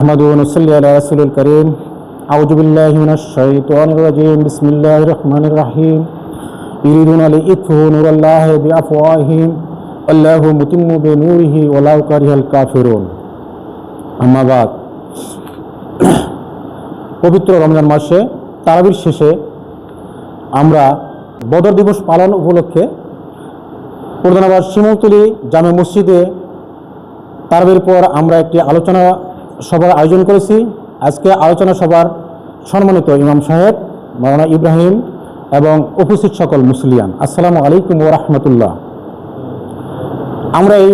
أحمد ونصلي على رسول الكريم أعوذ بالله من الشيطان الرجيم بسم الله الرحمن الرحيم يريدون ليطفئوا نور الله بأفواههم والله متم بنوره ولو كره الكافرون أما بعد পবিত্র রমজান মাসে তারাবির শেষে আমরা বদর দিবস পালন উপলক্ষে প্রধানবার শিমুলতলী জামে মসজিদে তারাবির পর আমরা একটি আলোচনা সভার আয়োজন করেছি। আজকে আলোচনা সভার সম্মানিত ইমাম সাহেব মাওলানা ইব্রাহিম এবং উপস্থিত সকল মুসলিয়ান, আসসালামু আলাইকুম ওয়া রাহমাতুল্লাহ। আমরা এই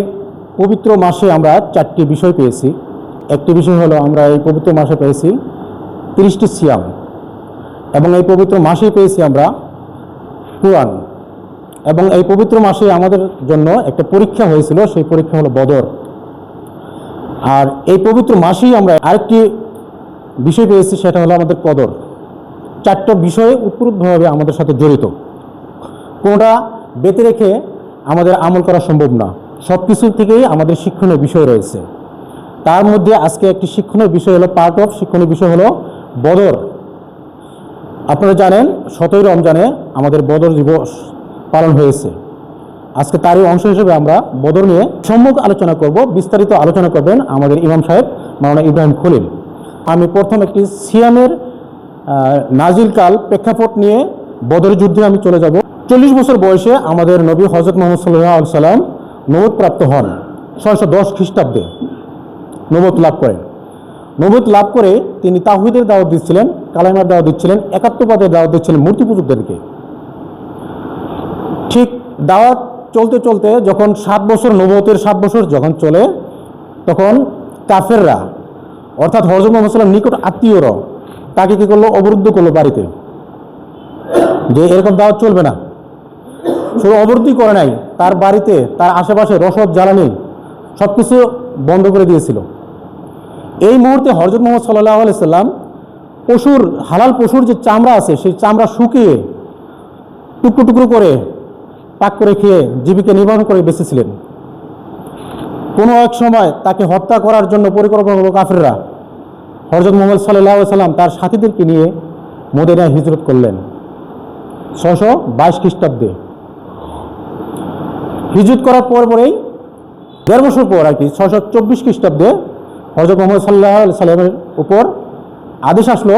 পবিত্র মাসে আমরা চারটি বিষয় পেয়েছি। একটি বিষয় হলো আমরা এই পবিত্র মাসে পেয়েছি 30টি সিয়াম, এবং এই পবিত্র মাসেই পেয়েছি আমরা কুরআন, এবং এই পবিত্র মাসে আমাদের জন্য একটা পরীক্ষা হয়েছিল, সেই পরীক্ষা হলো বদর। আর এই পবিত্র মাসেই আমরা আরেকটি বিষয় পেয়েছি, সেটা হলো আমাদের কদর। চারটা বিষয়ে উৎপূর্বভাবে আমাদের সাথে জড়িত, কোনটা বেঁধে রেখে আমাদের আমল করা সম্ভব না। সব কিছু থেকেই আমাদের শিক্ষণীয় বিষয় রয়েছে। তার মধ্যে আজকে একটি শিক্ষণীয় বিষয় হলো, পার্ট অফ শিক্ষণীয় বিষয় হলো বদর। আপনারা জানেন 17 রমজানে আমাদের বদর দিবস পালন হয়েছে। আজকে তারই অংশ হিসেবে আমরা বদর নিয়ে সম্মুখ আলোচনা করব। বিস্তারিত আলোচনা করবেন আমাদের ইমাম সাহেব মাওলানা ইব্রাহিম খলিল। আমি প্রথম একটি সিয়ামের নাজিলকাল প্রেক্ষাপট নিয়ে বদর যুদ্ধে আমি চলে যাব। 40 বছর বয়সে আমাদের নবী হযরত মুহাম্মদ সাল্লাল্লাহু আলাইহি সাল্লাম নবুয়ত প্রাপ্ত হন। 610 খ্রিস্টাব্দে নবুয়ত লাভ করেন। নবুয়ত লাভ করে তিনি তাওহীদের দাওয়াত দিচ্ছিলেন, কালেমার দাওয়াত দিচ্ছিলেন, একাত্মবাদের দাওয়াত দিচ্ছিলেন মূর্তি পূজকদেরকে। ঠিক দাওয়াত চলতে চলতে যখন 7 বছর, নবুয়তের 7 বছর যখন চলে, তখন কাফেররা অর্থাৎ হযরত মুহাম্মদ সাল্লাল্লাহু আলাইহি ওয়াসাল্লাম নিকট আত্মীয়রা তাকে কী করলো, অবরুদ্ধ করলো বাড়িতে, যে এরকম দাওয়াত চলবে না। শুধু অবরুদ্ধই করে নাই, তার বাড়িতে তার আশেপাশে রসদ জ্বালানি সব কিছু বন্ধ করে দিয়েছিল। এই মুহূর্তে হযরত মুহাম্মদ সাল্লাল্লাহু আলাইহি সাল্লাম পশুর, হালাল পশুর যে চামড়া আছে, সেই চামড়া শুকিয়ে টুকরো টুকরো করে পাক করে খেয়ে জীবিকা নির্বাহ করে বেঁচেছিলেন। কোনো এক সময় তাকে হত্যা করার জন্য পরিকল্পনা করল কাফেররা। হযরত মুহাম্মদ সাল্লাল্লাহু আলাইহি সাল্লাম তার সাথীদেরকে নিয়ে মদিনায় হিজরত করলেন 622 খ্রিস্টাব্দে। হিজরত করার পরেই 1.5 বছর পর আর কি 624 খ্রিস্টাব্দে হযরত মুহাম্মদ সাল্লাল্লাহু আলাইহি সাল্লামের উপর আদেশ আসলো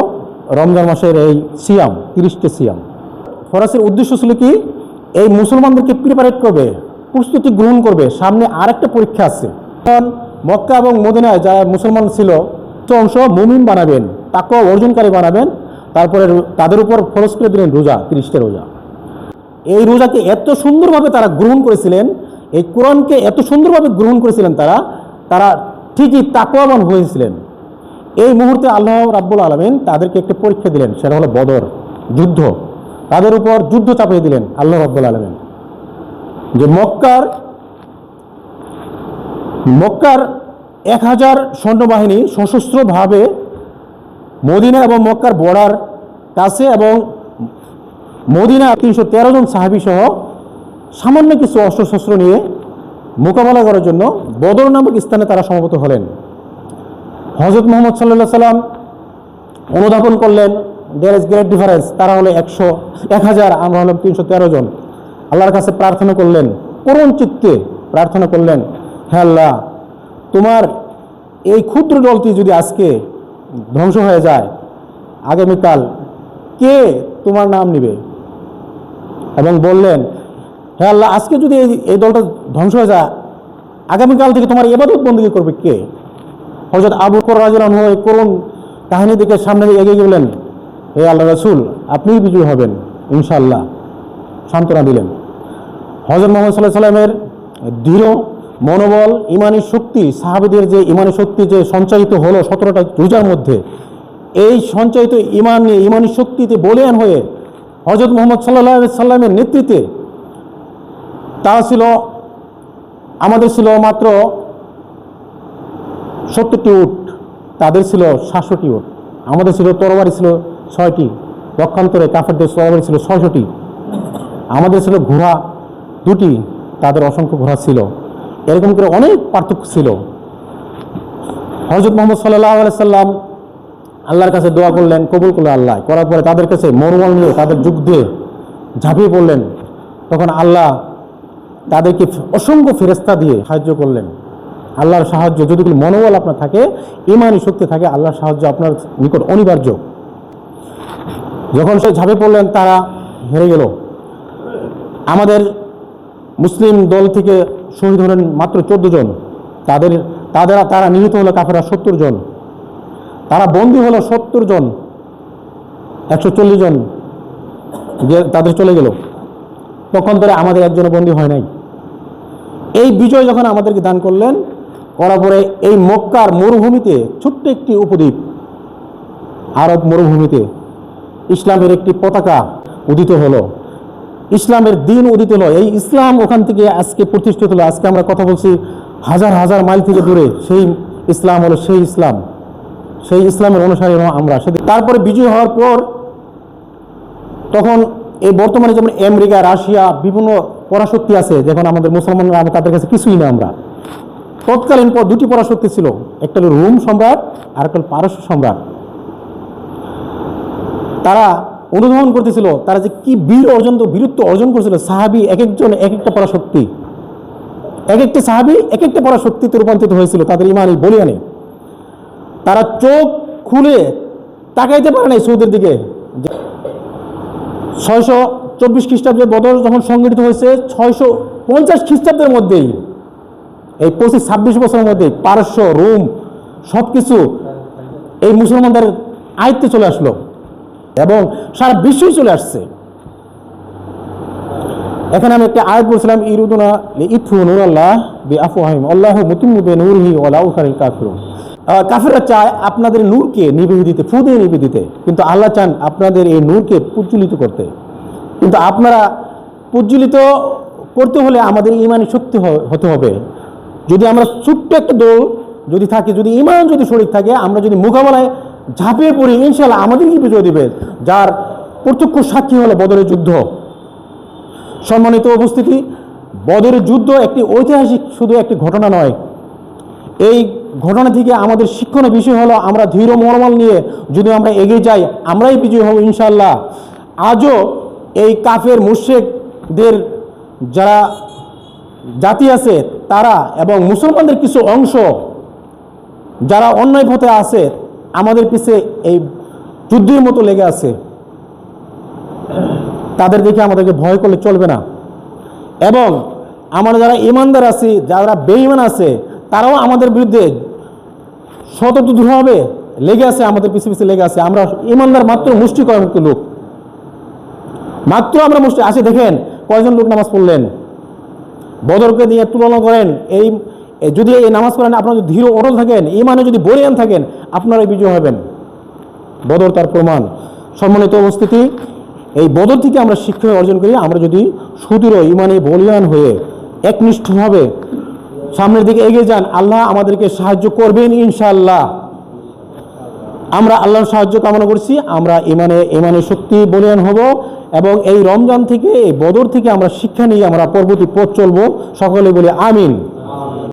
রমজান মাসের এই সিয়াম, 30টি সিয়াম। ফরাসের উদ্দেশ্য ছিল কি, এই মুসলমানদেরকে প্রিপারেট করবে, প্রস্তুতি গ্রহণ করবে, সামনে আরেকটা পরীক্ষা আছে। তখন মক্কা এবং মদিনায় যারা মুসলমান ছিল অংশ মুমিন বানাবেন, তাকওয়া অর্জনকারী বানাবেন, তারপরে তাদের উপর ফরজ করে দিলেন রোজা, 30টা রোজা। এই রোজাকে এত সুন্দরভাবে তারা গ্রহণ করেছিলেন, এই কোরআনকে এত সুন্দরভাবে গ্রহণ করেছিলেন, তারা ঠিকই তাকওয়াবান হয়েছিলেন। এই মুহূর্তে আল্লাহ রাব্বুল আলামিন তাদেরকে একটা পরীক্ষা দিলেন, সেটা হলো বদর যুদ্ধ। তাদের উপর যুদ্ধ চাপিয়ে দিলেন আল্লাহ রাব্বুল আলামিন, যে মক্কার 1000 সৈন্যবাহিনী সশস্ত্রভাবে মদিনা এবং মক্কার বর্ডার কাছে, এবং মদিনা 313 জন সাহাবী সহ সামান্য কিছু অস্ত্রশস্ত্র নিয়ে মোকাবেলা করার জন্য বদর নামক স্থানে তারা সমবেত হলেন। হযরত মুহাম্মদ সাল্লাল্লাহু আলাইহি সাল্লাম অনুধাবন করলেন, দেয়ার ইজ গ্রেট ডিফারেন্স। তারা হলো 1000, আমরা হলাম 313 জন। আল্লাহর কাছে প্রার্থনা করলেন, করুণ চিত্তে প্রার্থনা করলেন, হে আল্লাহ, তোমার এই ক্ষুদ্র দলটি যদি আজকে ধ্বংস হয়ে যায়, আগামীকাল কে তোমার নাম নিবে? এবং বললেন, হে আল্লাহ, আজকে যদি এই দলটা ধ্বংস হয়ে যায়, আগামীকাল থেকে তোমার ইবাদত বন্দেগী করবে কে? হযরত আবু বকর রাদিয়াল্লাহু আনহু এই করুণ কাহিনী দেখে সামনে এগিয়ে গেলেন, হে আল্লাহ রাসূল, আপনিই বিজয়ী হবেন ইনশাআল্লাহ, সান্ত্বনা দিলেন। হযরত মুহাম্মদ সাল্লাল্লাহু আলাইহি সাল্লামের দৃঢ় মনোবল, ইমানি শক্তি, সাহাবীদের যে ইমানি শক্তি যে সঞ্চারিত হলো 17টা রোজার মধ্যে, এই সঞ্চারিত ইমানি শক্তিতে বলীয়ান হয়ে হযরত মুহাম্মদ সাল্লাল্লাহু আলাইহি সাল্লামের নেতৃত্বে তারা ছিল, আমাদের ছিল মাত্র 70টি উট, তাদের ছিল 700টি উট। আমাদের ছিল তরবারি ছিল 6টি, পক্ষান্তরে কাফেরদের তরবারি ছিল 600টি। আমাদের ছিল ঘোড়া 2টি, তাদের অসংখ্য ঘোড়া ছিল। এরকম করে অনেক পার্থক্য ছিল। হযরত মুহাম্মদ সাল্লাল্লাহু আলাইহি সাল্লাম আল্লাহর কাছে দোয়া করলেন, কবুল করলেন আল্লাহ। করার পরে তাদের কাছে মনোবল নিয়ে তাদের যুদ্ধে ঝাঁপিয়ে পড়লেন। তখন আল্লাহ তাদেরকে অসংখ্য ফেরেশতা দিয়ে সাহায্য করলেন। আল্লাহর সাহায্য যদি কোনো মনোবল আপনার থাকে, ঈমানি শক্তি থাকে, আল্লাহর সাহায্য আপনার নিকট অনিবার্য। যখন সে ঝাঁপিয়ে পড়লেন তারা হেরে গেল। আমাদের মুসলিম দল থেকে শহীদ হলেন মাত্র 14 জন। তারা নিহত হলো কাফেররা 70 জন। তারা বন্দী হলো 70 জন, 140 জন তাদের চলে গেল। তখন ধরে আমাদের একজনও বন্দী হয় নাই। এই বিজয় যখন আমাদেরকে দান করলেন, করার পরে এই মক্কার মরুভূমিতে, ছোট্ট একটি উপদ্বীপ আরব মরুভূমিতে ইসলামের একটি পতাকা উদিত হলো, ইসলামের দিন উদিত হলো। এই ইসলাম ওখান থেকে আজকে প্রতিষ্ঠিত হলো। আজকে আমরা কথা বলছি হাজার হাজার মাইল থেকে দূরে, সেই ইসলাম হলো সেই ইসলাম, সেই ইসলামের অনুসারী আমরা। তারপরে বিজয় হওয়ার পর তখন এই বর্তমানে যেমন আমেরিকা, রাশিয়া, বিভিন্ন পরাশক্তি আছে, যখন আমাদের মুসলমানরা তাদের কাছে কিছুই না। আমরা তৎকালীন পর 2টি পরাশক্তি ছিল, একটা হলো রোম সম্রাট আর একটা হলো পারস্য সম্রাট। তারা অনুধাবন করতেছিল তারা যে কি বীরত্ব অর্জন করেছিল। সাহাবী এক একজন এক একটা পরাশক্তি, এক একটি সাহাবী এক একটা পরাশক্তিতে রূপান্তরিত হয়েছিল তাদের ইমানি বলিয়ানে। তারা চোখ খুলে তাকাইতে পারে নাই সৌদের দিকে। 624 খ্রিস্টাব্দে বদর যখন সংগঠিত হয়েছে, 650 খ্রিস্টাব্দের মধ্যেই, এই 25-26 বছরের মধ্যে পারস্য, রোম সব কিছু এই মুসলমানদের আয়ত্তে চলে আসলো এবং সারা বিশ্বই চলে আসছে। এখানে আমি একটা আয়াত বলছিলাম, ইরুদুনা লিইতফু নূরাল্লাহ বিআফওয়াহিহিম আল্লাহু মুতিম্মু বিনূরিহি ওয়ালাউ কারিল কাফিরুন। কাফেররা চায় আপনাদের নূরকে নিভিয়ে দিতে, ফু দিয়ে নিভিয়ে দিতে, কিন্তু আল্লাহ চান আপনাদের এই নূরকে প্রজ্বলিত করতে। কিন্তু আপনারা প্রজ্বলিত করতে হলে আমাদের ঈমানি শক্তি হতে হবে। যদি আমরা ছোট্ট একটা দল যদি থাকে, যদি ঈমান যদি শরীর থাকে, আমরা যদি মোকাবেলায় ঝাঁপিয়ে পড়ি, ইনশাআল্লাহ আমাদেরকে বিজয় দেবে। যার প্রত্যক্ষ সাক্ষী হলো বদরের যুদ্ধ। সম্মানিত উপস্থিতি, বদরের যুদ্ধ একটি ঐতিহাসিক শুধু একটি ঘটনা নয়। এই ঘটনা থেকে আমাদের শিক্ষণীয় বিষয় হলো, আমরা ধীর মনোবল নিয়ে যদি আমরা এগিয়ে যাই, আমরাই বিজয় হব ইনশাআল্লাহ। আজও এই কাফের মুশরিকদের যারা জাতি আছে তারা এবং মুসলমানদের কিছু অংশ যারা অন্যায় পথে আছে, আমাদের পিছে এই যুদ্ধের মতো লেগে আছে। তাদের দেখে আমাদেরকে ভয় করলে চলবে না। এবং আমরা যারা ইমানদার আছি, যারা বেঈমান আছে, তারাও আমাদের বিরুদ্ধে শতদ্রুহভাবে লেগে আছে, আমাদের পিছে পিছে লেগে আছে। আমরা ইমানদার মাত্র মুষ্টি কয়েক লোক, মাত্র আমরা মুষ্টি আছে। দেখেন কয়জন লোক নামাজ পড়লেন, বদরকে দিয়ে তুলনা করেন। এই যদি এই নামাজ পড়েন, আপনারা যদি ধীর অটল থাকেন, ইমানে যদি বলিয়ান থাকেন, আপনারাই বিজয় হবেন। বদর তার প্রমাণ। সম্মানিত উপস্থিতি, এই বদর থেকে আমরা শিক্ষা অর্জন করি। আমরা যদি সুদৃঢ় ইমানে বলিয়ান হয়ে একনিষ্ঠভাবে সামনের দিকে এগিয়ে যান, আল্লাহ আমাদেরকে সাহায্য করবেন ইনশাআল্লাহ। আমরা আল্লাহর সাহায্য কামনা করছি। আমরা ইমানে শক্তি বলিয়ান হব এবং এই রমজান থেকে, এই বদর থেকে আমরা শিক্ষা নিয়ে আমরা পরবর্তী পথ চলবো। সকলে বলে আমিন।